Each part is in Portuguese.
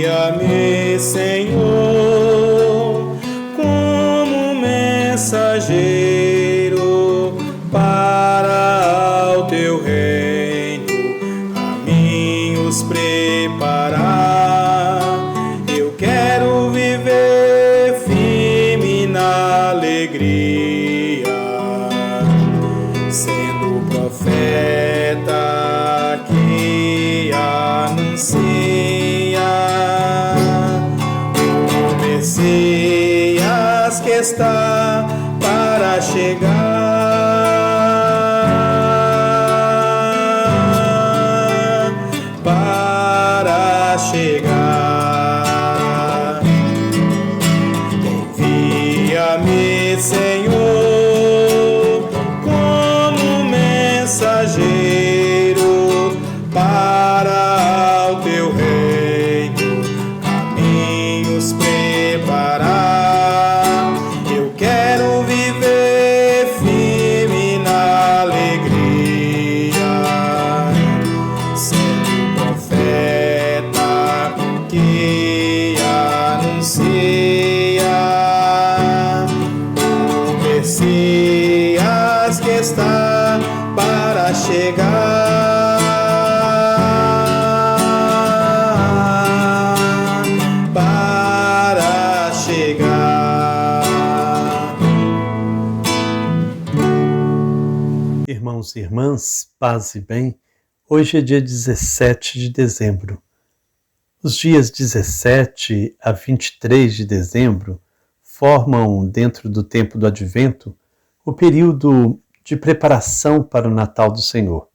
Envia-me, Senhor, como mensageiro para o teu reino, caminhos preparar. Eu quero viver firme na alegria, sendo profeta que anuncia o Messias que está para chegar, para chegar. Envia-me, Senhor, como mensageiro para o teu reino, caminhos preparar. Eu quero viver firme na alegria, sendo profeta que anuncia o Messias que está para chegar, para chegar. Irmãos e irmãs, paz e bem, hoje é dia 17 de dezembro. Os dias 17 a 23 de dezembro formam, dentro do tempo do Advento, o período de preparação para o Natal do Senhor.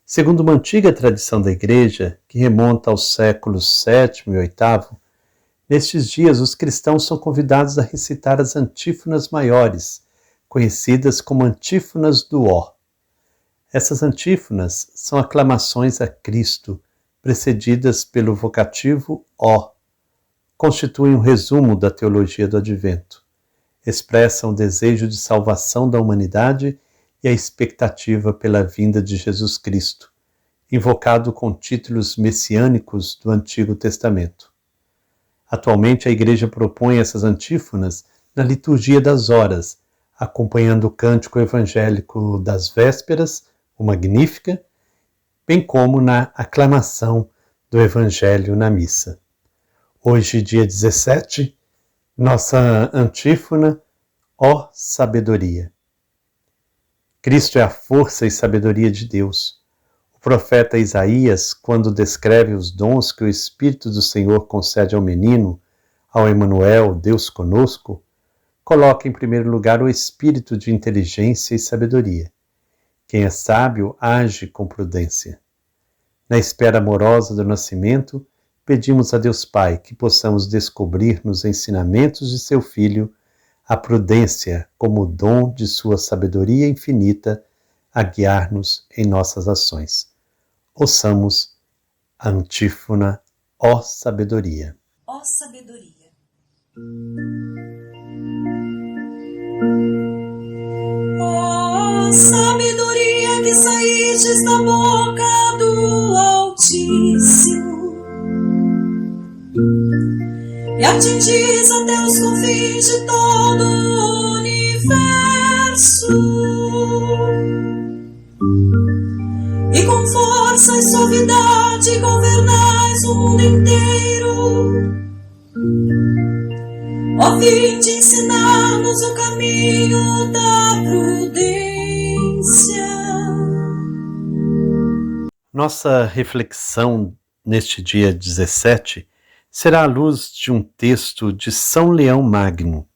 Segundo uma antiga tradição da Igreja, que remonta aos séculos VII e VIII, nestes dias os cristãos são convidados a recitar as antífonas maiores, conhecidas como antífonas do Ó. Essas antífonas são aclamações a Cristo, precedidas pelo vocativo Ó. Constituem um resumo da teologia do Advento. Expressam o desejo de salvação da humanidade e a expectativa pela vinda de Jesus Cristo, invocado com títulos messiânicos do Antigo Testamento. Atualmente a Igreja propõe essas antífonas na liturgia das horas, acompanhando o cântico evangélico das vésperas, o Magnífica, bem como na aclamação do Evangelho na missa. Hoje, dia 17, nossa antífona, ó sabedoria. Cristo é a força e sabedoria de Deus. O profeta Isaías, quando descreve os dons que o Espírito do Senhor concede ao menino, ao Emanuel, Deus conosco, coloca em primeiro lugar o espírito de inteligência e sabedoria. Quem é sábio age com prudência. Na espera amorosa do nascimento, pedimos a Deus Pai que possamos descobrir nos ensinamentos de seu Filho a prudência como dom de sua sabedoria infinita a guiar-nos em nossas ações. Ouçamos a antífona Ó sabedoria. Ó sabedoria. Ó sabedoria que saístes da boca do Altíssimo e atingis até os confins de todo o universo, e com força e suavidade governais o mundo inteiro. Ó, vinde ensinar-nos o caminho da prudência. Nossa reflexão neste dia 17 será à luz de um texto de São Leão Magno,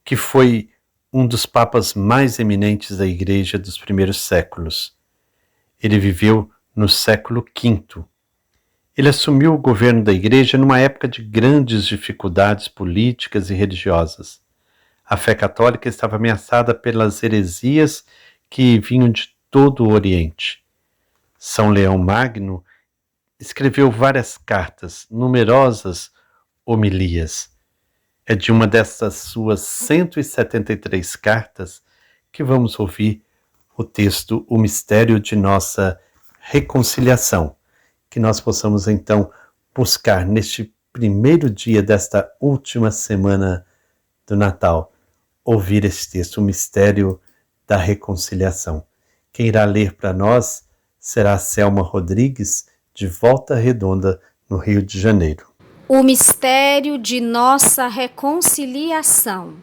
que foi um dos papas mais eminentes da Igreja dos primeiros séculos. Ele viveu no século V. Ele assumiu o governo da Igreja numa época de grandes dificuldades políticas e religiosas. A fé católica estava ameaçada pelas heresias que vinham de todo o Oriente. São Leão Magno escreveu várias cartas, numerosas homilias. É de uma dessas suas 173 cartas que vamos ouvir o texto O Mistério de Nossa Reconciliação, que nós possamos então buscar neste primeiro dia desta última semana do Natal, ouvir este texto, o mistério da reconciliação. Quem irá ler para nós será a Selma Rodrigues, de Volta Redonda, no Rio de Janeiro. O mistério de nossa reconciliação.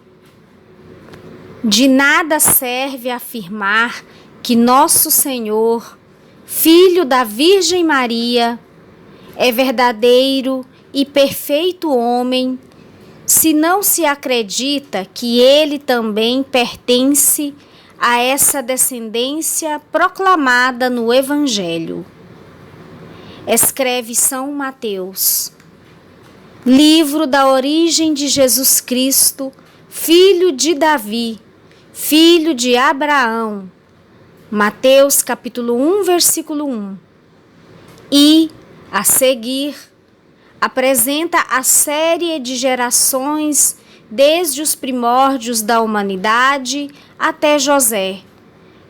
De nada serve afirmar que nosso Senhor, Filho da Virgem Maria, é verdadeiro e perfeito homem, se não se acredita que ele também pertence a essa descendência proclamada no Evangelho. Escreve São Mateus. Livro da origem de Jesus Cristo, filho de Davi, filho de Abraão. Mateus capítulo 1, versículo 1. E, a seguir, apresenta a série de gerações desde os primórdios da humanidade até José,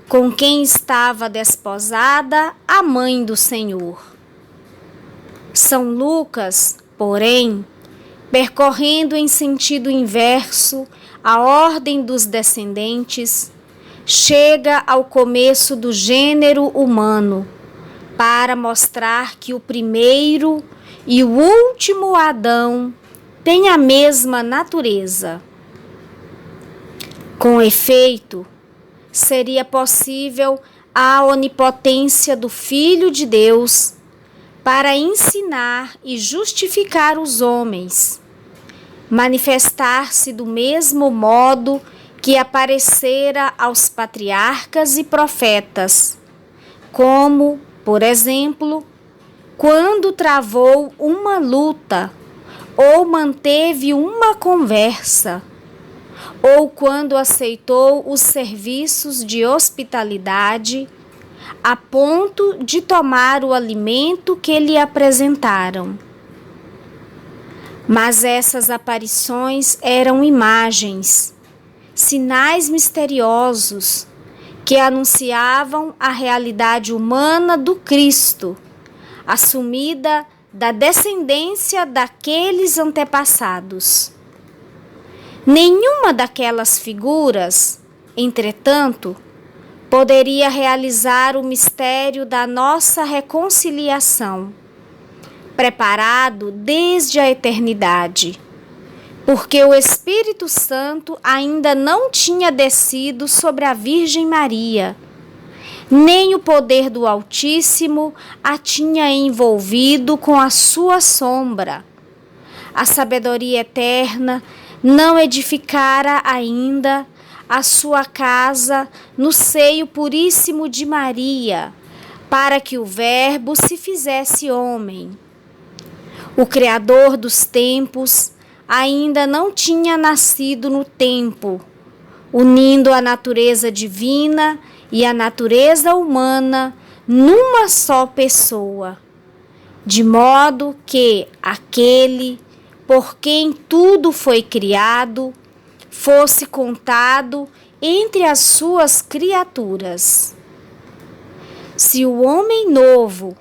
com quem estava desposada a mãe do Senhor. São Lucas, porém, percorrendo em sentido inverso a ordem dos descendentes, chega ao começo do gênero humano para mostrar que o primeiro e o último Adão têm a mesma natureza. Com efeito, seria possível a onipotência do Filho de Deus para ensinar e justificar os homens, manifestar-se do mesmo modo que aparecera aos patriarcas e profetas, como, por exemplo, quando travou uma luta, ou manteve uma conversa, ou quando aceitou os serviços de hospitalidade, a ponto de tomar o alimento que lhe apresentaram. Mas essas aparições eram imagens, sinais misteriosos que anunciavam a realidade humana do Cristo, assumida da descendência daqueles antepassados. Nenhuma daquelas figuras, entretanto, poderia realizar o mistério da nossa reconciliação, preparado desde a eternidade, porque o Espírito Santo ainda não tinha descido sobre a Virgem Maria, nem o poder do Altíssimo a tinha envolvido com a sua sombra. A sabedoria eterna não edificara ainda a sua casa no seio puríssimo de Maria, para que o Verbo se fizesse homem. O Criador dos tempos ainda não tinha nascido no tempo, unindo a natureza divina e a natureza humana numa só pessoa, de modo que aquele por quem tudo foi criado fosse contado entre as suas criaturas. Se o homem novo,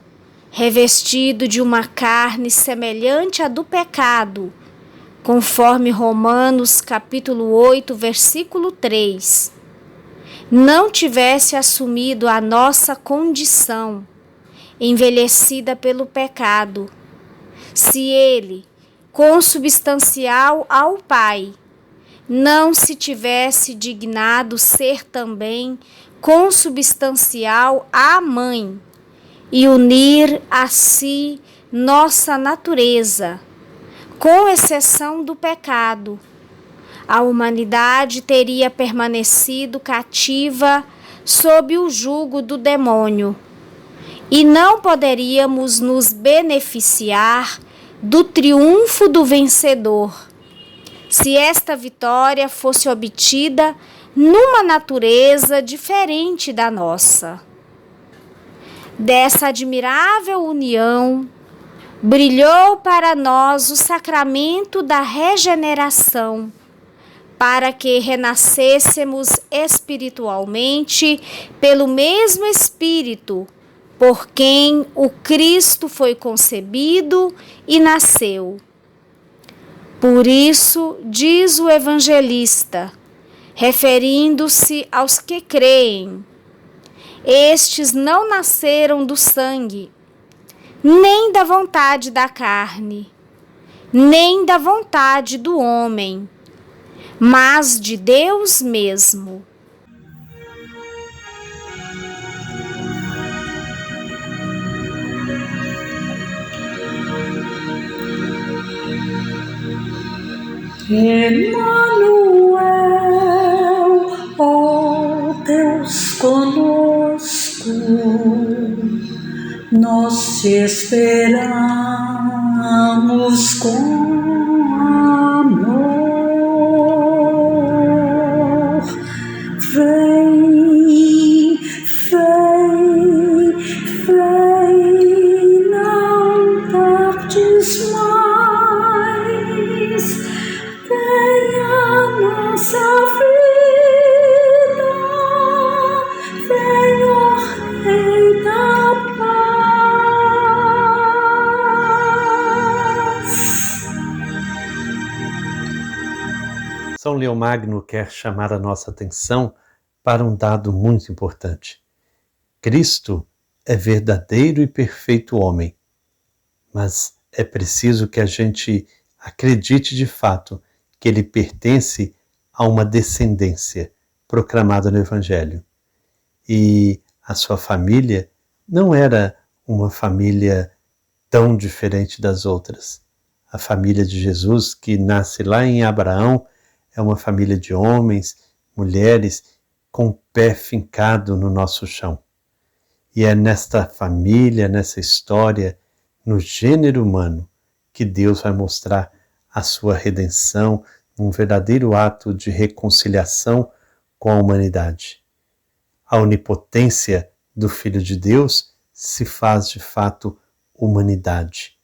revestido de uma carne semelhante à do pecado, conforme Romanos capítulo 8, versículo 3, não tivesse assumido a nossa condição, envelhecida pelo pecado, se ele, consubstancial ao Pai, não se tivesse dignado ser também consubstancial à Mãe e unir a si nossa natureza, com exceção do pecado, a humanidade teria permanecido cativa sob o jugo do demônio, e não poderíamos nos beneficiar do triunfo do vencedor, se esta vitória fosse obtida numa natureza diferente da nossa. Dessa admirável união, brilhou para nós o sacramento da regeneração, para que renascêssemos espiritualmente pelo mesmo Espírito, por quem o Cristo foi concebido e nasceu. Por isso, diz o evangelista, referindo-se aos que creem, estes não nasceram do sangue, nem da vontade da carne, nem da vontade do homem, mas de Deus mesmo. Emmanuel, ó Deus conosco, nós te esperamos com amor. Vem, vem, vem, não tardes mais. Venha nossa vida, venha o Rei da paz. São Leomagno quer chamar a nossa atenção para um dado muito importante. Cristo é verdadeiro e perfeito homem, mas é preciso que a gente acredite de fato que ele pertence a uma descendência proclamada no Evangelho. E a sua família não era uma família tão diferente das outras. A família de Jesus, que nasce lá em Abraão, é uma família de homens, mulheres, com o pé fincado no nosso chão. E é nesta família, nessa história, no gênero humano, que Deus vai mostrar a sua redenção, um verdadeiro ato de reconciliação com a humanidade. A onipotência do Filho de Deus se faz de fato humanidade.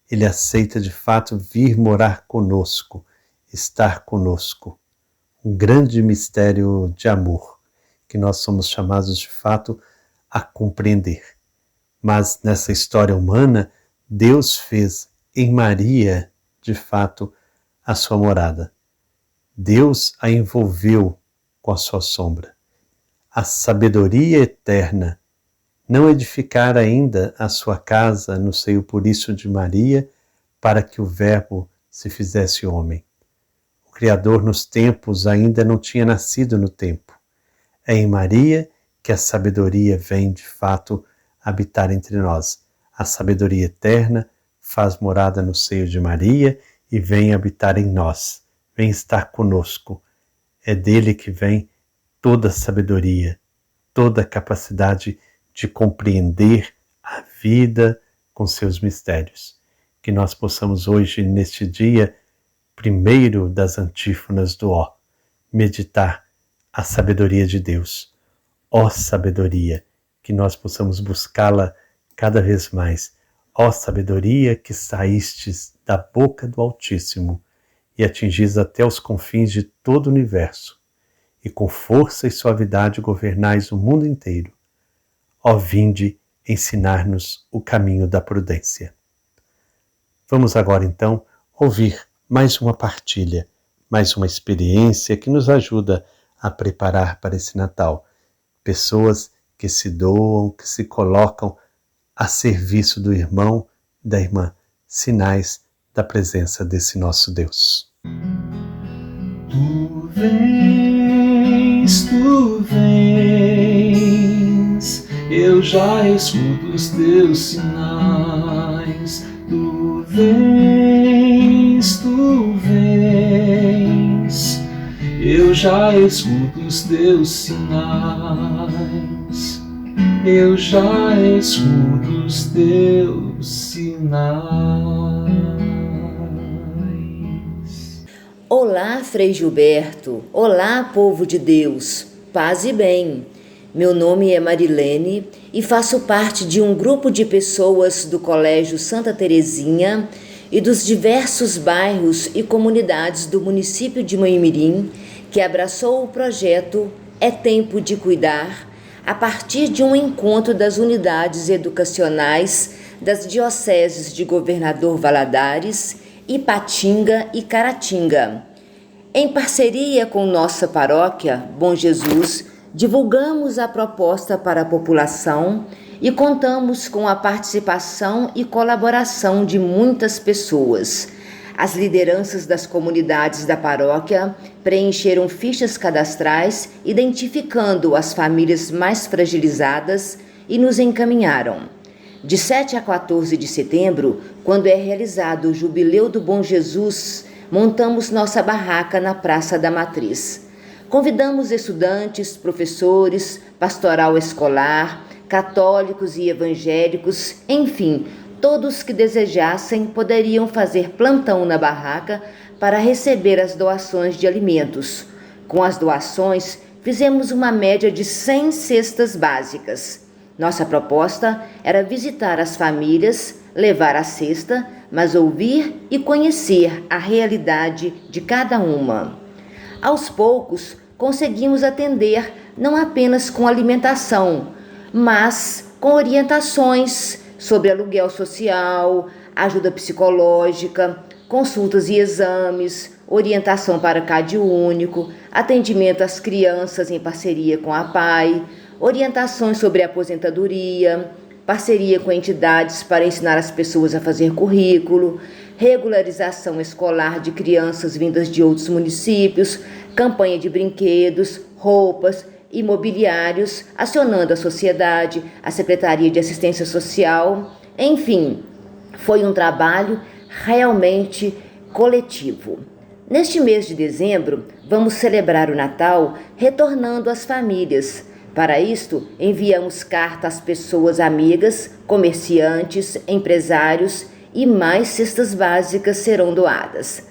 Ele aceita de fato vir morar conosco, estar conosco. Um grande mistério de amor que nós somos chamados de fato a compreender. Mas nessa história humana, Deus fez em Maria, de fato, a sua morada. Deus a envolveu com a sua sombra. A sabedoria eterna não edificara ainda a sua casa no seio puríssimo de Maria para que o Verbo se fizesse homem. O Criador nos tempos ainda não tinha nascido no tempo. É em Maria que a sabedoria vem de fato habitar entre nós. A sabedoria eterna faz morada no seio de Maria e vem habitar em nós, vem estar conosco. É dele que vem toda a sabedoria, toda a capacidade de compreender a vida com seus mistérios. Que nós possamos hoje, neste dia primeiro das antífonas do Ó, meditar a sabedoria de Deus. Ó sabedoria, que nós possamos buscá-la cada vez mais. Ó sabedoria que saístes da boca do Altíssimo e atingis até os confins de todo o universo, e com força e suavidade governais o mundo inteiro. Ó vinde ensinar-nos o caminho da prudência. Vamos agora então ouvir mais uma partilha, mais uma experiência que nos ajuda a preparar para esse Natal. Pessoas que se doam, que se colocam a serviço do irmão, da irmã, sinais da presença desse nosso Deus. Tu vens, eu já escuto os teus sinais. Tu vens, eu já escuto os teus sinais. Eu já escuto os teus sinais. Olá, Frei Gilberto. Olá, povo de Deus. Paz e bem. Meu nome é Marilene e faço parte de um grupo de pessoas do Colégio Santa Terezinha e dos diversos bairros e comunidades do município de Manhumirim que abraçou o projeto É Tempo de Cuidar a partir de um encontro das unidades educacionais das dioceses de Governador Valadares Ipatinga e Caratinga. Em parceria com nossa paróquia Bom Jesus, divulgamos a proposta para a população e contamos com a participação e colaboração de muitas pessoas. As lideranças das comunidades da paróquia preencheram fichas cadastrais identificando as famílias mais fragilizadas e nos encaminharam. De 7 a 14 de setembro, quando é realizado o Jubileu do Bom Jesus, montamos nossa barraca na Praça da Matriz. Convidamos estudantes, professores, pastoral escolar, católicos e evangélicos, enfim, todos que desejassem poderiam fazer plantão na barraca para receber as doações de alimentos. Com as doações, fizemos uma média de 100 cestas básicas. Nossa proposta era visitar as famílias, levar a cesta, mas ouvir e conhecer a realidade de cada uma. Aos poucos, conseguimos atender não apenas com alimentação, mas com orientações sobre aluguel social, ajuda psicológica, consultas e exames, orientação para CAD único, atendimento às crianças em parceria com a PAI, orientações sobre aposentadoria, parceria com entidades para ensinar as pessoas a fazer currículo, regularização escolar de crianças vindas de outros municípios, campanha de brinquedos, roupas, imobiliários, acionando a sociedade, a Secretaria de Assistência Social. Enfim, foi um trabalho realmente coletivo. Neste mês de dezembro, vamos celebrar o Natal retornando às famílias. Para isto, enviamos carta às pessoas amigas, comerciantes, empresários e mais cestas básicas serão doadas.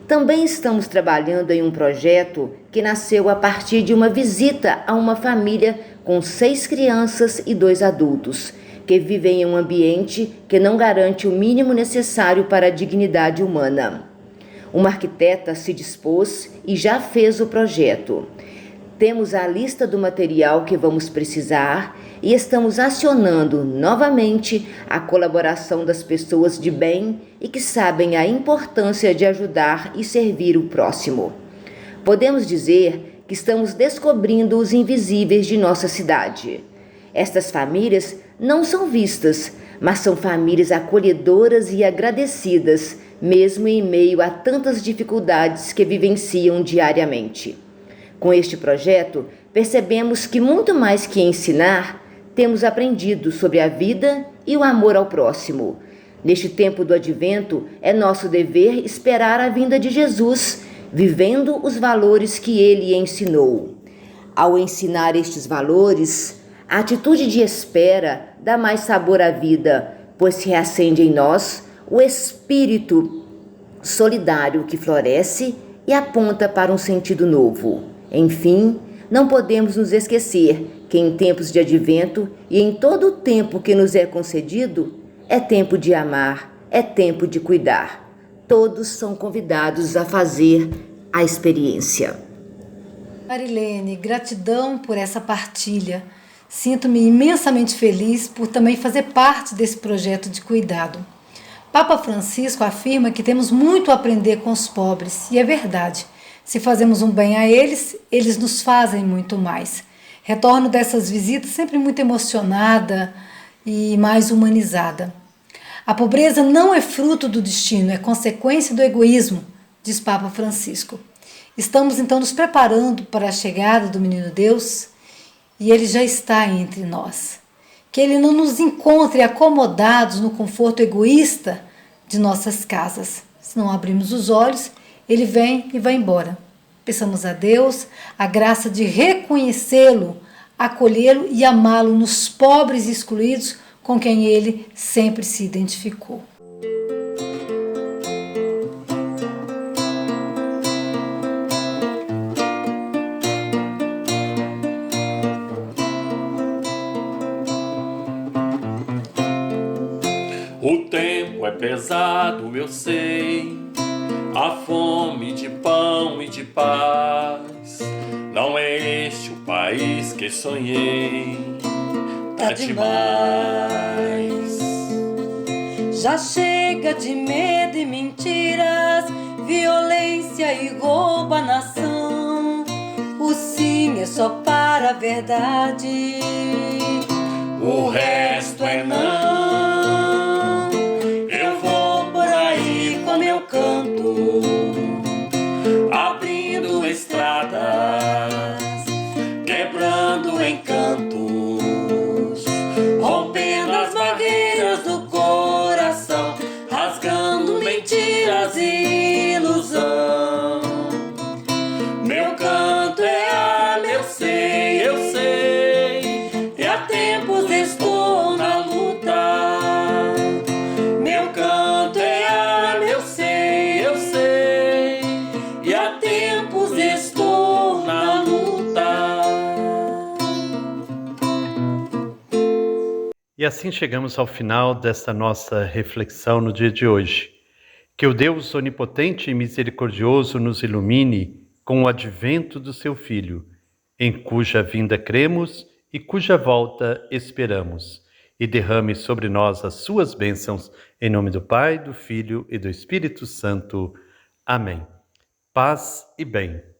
Também estamos trabalhando em um projeto que nasceu a partir de uma visita a uma família com 6 crianças e 2 adultos, que vivem em um ambiente que não garante o mínimo necessário para a dignidade humana. Uma arquiteta se dispôs e já fez o projeto. Temos a lista do material que vamos precisar e estamos acionando novamente a colaboração das pessoas de bem e que sabem a importância de ajudar e servir o próximo. Podemos dizer que estamos descobrindo os invisíveis de nossa cidade. Estas famílias não são vistas, mas são famílias acolhedoras e agradecidas, mesmo em meio a tantas dificuldades que vivenciam diariamente. Com este projeto, percebemos que muito mais que ensinar, temos aprendido sobre a vida e o amor ao próximo. Neste tempo do Advento, é nosso dever esperar a vinda de Jesus, vivendo os valores que ele ensinou. Ao ensinar estes valores, a atitude de espera dá mais sabor à vida, pois se reacende em nós o espírito solidário que floresce e aponta para um sentido novo. Enfim, não podemos nos esquecer que em tempos de advento e em todo o tempo que nos é concedido, é tempo de amar, é tempo de cuidar. Todos são convidados a fazer a experiência. Marilene, gratidão por essa partilha. Sinto-me imensamente feliz por também fazer parte desse projeto de cuidado. Papa Francisco afirma que temos muito a aprender com os pobres, e é verdade. Se fazemos um bem a eles, eles nos fazem muito mais. Retorno dessas visitas sempre muito emocionada e mais humanizada. A pobreza não é fruto do destino, é consequência do egoísmo, diz Papa Francisco. Estamos então nos preparando para a chegada do Menino Deus e ele já está entre nós. Que ele não nos encontre acomodados no conforto egoísta de nossas casas. Se não abrirmos os olhos, ele vem e vai embora. Peçamos a Deus a graça de reconhecê-lo, acolhê-lo e amá-lo nos pobres e excluídos com quem ele sempre se identificou. O tempo é pesado, eu sei, a fome de pão e de paz. Não é este o país que sonhei, tá demais. Já chega de medo e mentiras, violência e roubo à nação. O sim é só para a verdade, o resto é não. Eu vou por aí com meu canto, abrindo estradas, quebrando encantos, rompendo as barreiras do coração, rasgando mentiras e ilusão. Meu canto é arma, eu sei, e há tempos estou na luta. Meu canto é arma, eu sei, e há tempos estou na luta. E assim chegamos ao final desta nossa reflexão no dia de hoje. Que o Deus onipotente e misericordioso nos ilumine com o advento do seu Filho, em cuja vinda cremos e cuja volta esperamos, e derrame sobre nós as suas bênçãos, em nome do Pai, do Filho e do Espírito Santo. Amém. Paz e bem.